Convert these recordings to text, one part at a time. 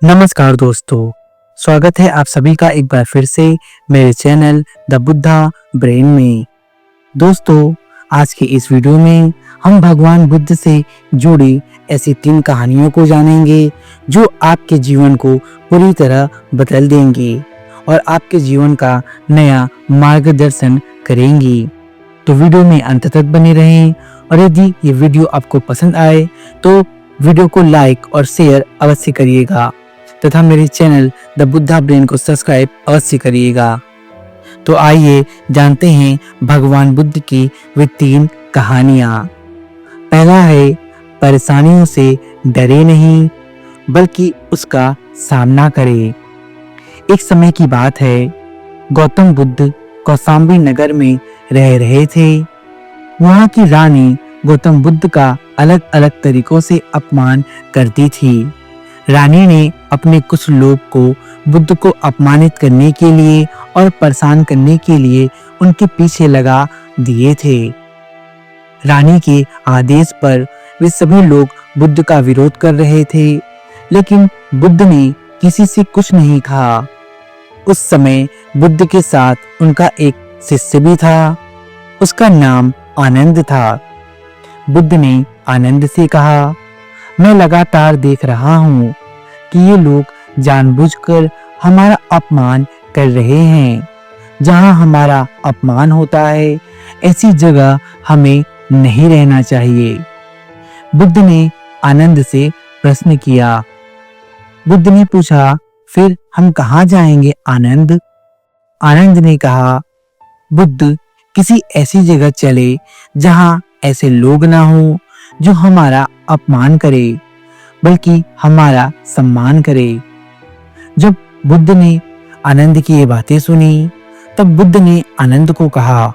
नमस्कार दोस्तों, स्वागत है आप सभी का एक बार फिर से मेरे चैनल द बुद्धा ब्रेन में। दोस्तों, आज के इस वीडियो में हम भगवान बुद्ध से जुड़ी ऐसी 3 कहानियों को जानेंगे जो आपके जीवन को पूरी तरह बदल देंगी और आपके जीवन का नया मार्गदर्शन करेंगी। तो वीडियो में अंत तक बने रहें और यदि ये वीडियो आपको पसंद आए तो वीडियो को लाइक और शेयर अवश्य करिएगा तथा मेरे चैनल द बुद्धा ब्रेन को सब्सक्राइब अवश्य करिएगा। तो आइए जानते हैं भगवान बुद्ध की वे 3 कहानियाँ। पहला है, परेशानियों से डरे नहीं बल्कि उसका सामना करें। एक समय की बात है, गौतम बुद्ध कौशाम्बी नगर में रह रहे थे। वहाँ की रानी गौतम बुद्ध का अलग अलग तरीकों से अपमान करती थी। रानी ने अपने कुछ लोग को बुद्ध को अपमानित करने के लिए और परेशान करने के लिए उनके पीछे लगा दिए थे। रानी के आदेश पर वे सभी लोग बुद्ध का विरोध कर रहे थे, लेकिन बुद्ध ने किसी से कुछ नहीं कहा। उस समय बुद्ध के साथ उनका एक शिष्य भी था। उसका नाम आनंद था। बुद्ध ने आनंद से कहा, मैं लगातार देख रहा हूँ कि ये लोग जानबूझकर हमारा अपमान कर रहे हैं। जहाँ हमारा अपमान होता है, ऐसी जगह हमें नहीं रहना चाहिए। बुद्ध ने आनंद से प्रश्न किया। बुद्ध ने पूछा, फिर हम कहाँ जाएंगे आनंद? आनंद ने कहा, बुद्ध, किसी ऐसी जगह चले जहाँ ऐसे लोग ना हो जो हमारा अपमान करे बल्कि हमारा सम्मान करे। जब बुद्ध ने आनंद की ये बातें सुनी तब बुद्ध ने आनंद को कहा,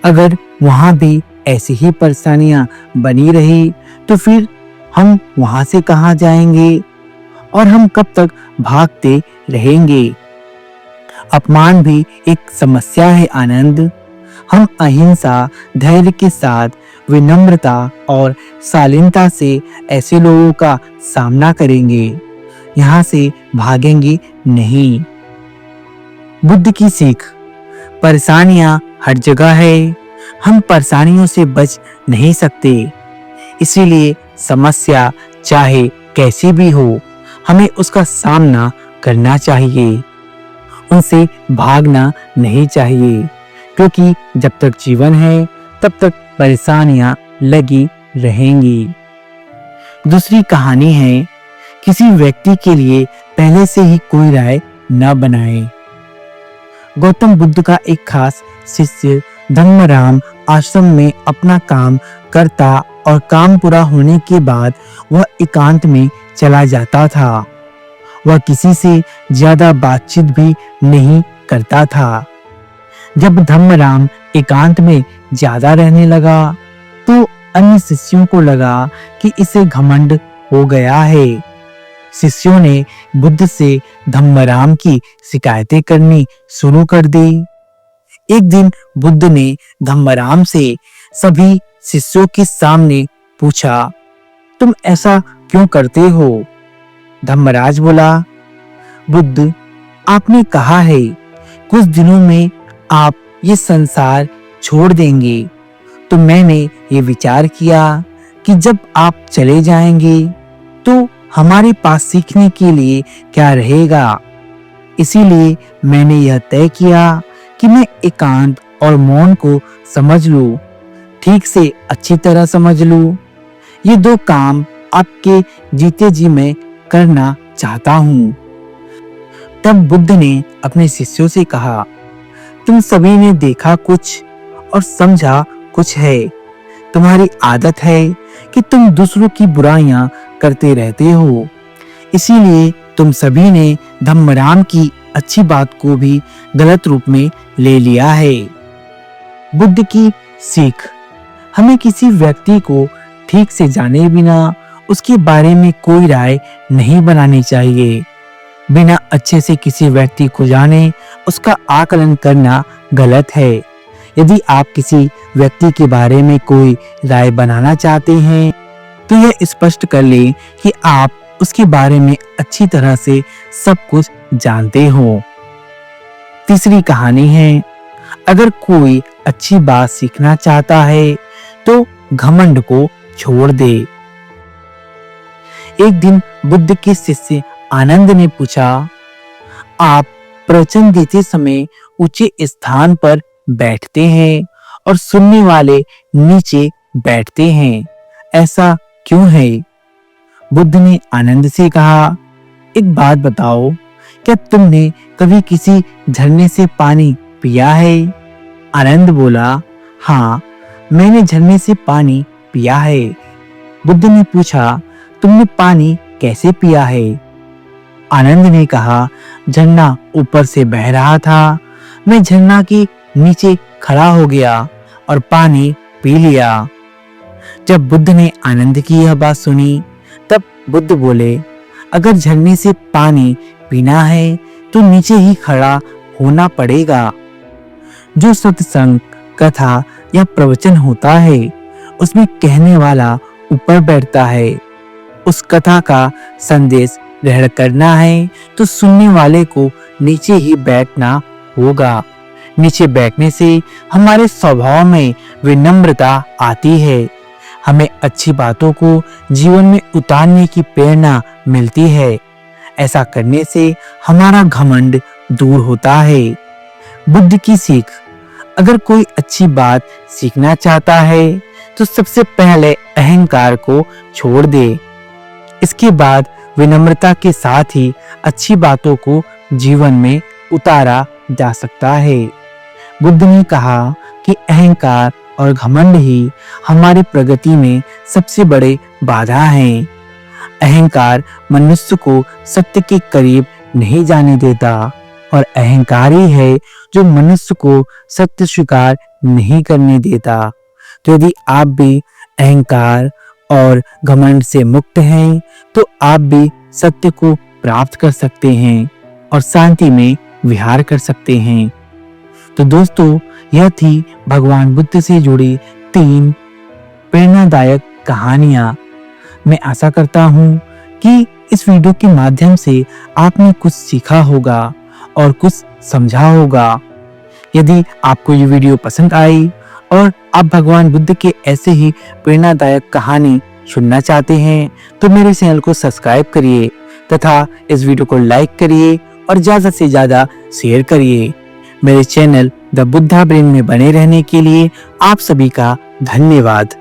अगर वहां भी ऐसी ही परेशानियां बनी रही तो फिर हम वहां से कहां जाएंगे और हम कब तक भागते रहेंगे। अपमान भी एक समस्या है आनंद। हम अहिंसा, धैर्य के साथ विनम्रता और शालीनता से ऐसे लोगों का सामना करेंगे, यहाँ से भागेंगे नहीं। बुद्ध की सीख, परेशानियां हर जगह है, हम परेशानियों से बच नहीं सकते। इसीलिए समस्या चाहे कैसी भी हो, हमें उसका सामना करना चाहिए, उनसे भागना नहीं चाहिए, क्योंकि जब तक जीवन है तब तक परेशानियां लगी रहेंगी। दूसरी कहानी है, किसी व्यक्ति के लिए पहले से ही कोई राय न बनाए। गौतम बुद्ध का एक खास शिष्य धम्मराम आश्रम में अपना काम करता और काम पूरा होने के बाद वह एकांत में चला जाता था। वह किसी से ज्यादा बातचीत भी नहीं करता था। जब धम्मराम एकांत में ज्यादा रहने लगा तो अन्य शिष्यों को लगा कि इसे घमंड हो गया है। शिष्यों ने बुद्ध से धम्मराम की शिकायतें करनी शुरू कर दी। एक दिन बुद्ध ने धम्मराम से सभी शिष्यों के सामने पूछा, तुम ऐसा क्यों करते हो? धम्मराज बोला, बुद्ध, आपने कहा है कुछ दिनों में आप ये संसार छोड़ देंगे, तो मैंने ये विचार किया कि जब आप चले जाएंगे तो हमारे पास सीखने के लिए क्या रहेगा। इसीलिए मैंने यह तय किया कि मैं एकांत और मौन को समझ लूं, ठीक से अच्छी तरह समझ लूं। ये 2 काम आपके जीते जी मैं करना चाहता हूँ। तब बुद्ध ने अपने शिष्यों से कहा, तुम सभी ने देखा कुछ और समझा कुछ है। तुम्हारी आदत है कि तुम दूसरों की बुराइयां करते रहते हो। इसीलिए तुम सभी ने धम्मराम की अच्छी बात को भी गलत रूप में ले लिया है। बुद्ध की सीख, हमें किसी व्यक्ति को ठीक से जाने बिना उसके बारे में कोई राय नहीं बनानी चाहिए। बिना अच्छे से किसी व्यक्ति को जाने उसका आकलन करना गलत है। यदि आप किसी व्यक्ति के बारे में कोई राय बनाना चाहते हैं तो यह स्पष्ट कर लें कि आप उसके बारे में अच्छी तरह से सब कुछ जानते हो। तीसरी कहानी है, अगर कोई अच्छी बात सीखना चाहता है तो घमंड को छोड़ दे। एक दिन बुद्ध के शिष्य आनंद ने पूछा, आप प्रवचन देते समय ऊंचे स्थान पर बैठते हैं और सुनने वाले नीचे बैठते हैं, ऐसा क्यों है? बुद्ध ने आनंद से कहा, एक बात बताओ, क्या तुमने कभी किसी झरने से पानी पिया है? आनंद बोला, हाँ, मैंने झरने से पानी पिया है। बुद्ध ने पूछा, तुमने पानी कैसे पिया है? आनंद ने कहा, झरना ऊपर से बह रहा था, मैं झरना के नीचे खड़ा हो गया और पानी पी लिया। जब बुद्ध ने आनंद की यह बात सुनी, तब बुद्ध बोले, अगर झरने से पानी पीना है तो नीचे ही खड़ा होना पड़ेगा। जो सत्संग, कथा या प्रवचन होता है, उसमें कहने वाला ऊपर बैठता है। उस कथा का संदेश ग्रहण करना है तो सुनने वाले को नीचे ही बैठना होगा। नीचे बैठने से हमारे स्वभाव में विनम्रता आती है। हमें अच्छी बातों को जीवन में उतारने की प्रेरणा मिलती है। ऐसा करने से हमारा घमंड दूर होता है। बुद्ध की सीख, अगर कोई अच्छी बात सीखना चाहता है तो सबसे पहले अहंकार को छोड़ दे। इसके बाद विनम्रता के साथ ही अच्छी बातों को जीवन में उतारा जा सकता है। बुद्ध ने कहा कि अहंकार और घमंड ही हमारी प्रगति में सबसे बड़े बाधा हैं। अहंकार मनुष्य को सत्य के करीब नहीं जाने देता और अहंकार ही है जो मनुष्य को सत्य स्वीकार नहीं करने देता। तो यदि आप भी अहंकार और घमंड से मुक्त हैं तो आप भी सत्य को प्राप्त कर सकते हैं और शांति में विहार कर सकते हैं। तो दोस्तों, यह थी भगवान बुद्ध से जुड़ी 3 प्रेरणादायक कहानियां। मैं आशा करता हूं कि इस वीडियो के माध्यम से आपने कुछ सीखा होगा और कुछ समझा होगा। यदि आपको ये वीडियो पसंद आई और आप भगवान बुद्ध के ऐसे ही प्रेरणादायक कहानी सुनना चाहते हैं तो मेरे चैनल को सब्सक्राइब करिए तथा इस वीडियो को लाइक करिए और ज्यादा से ज्यादा शेयर करिए। मेरे चैनल द बुद्धा ब्रेन में बने रहने के लिए आप सभी का धन्यवाद।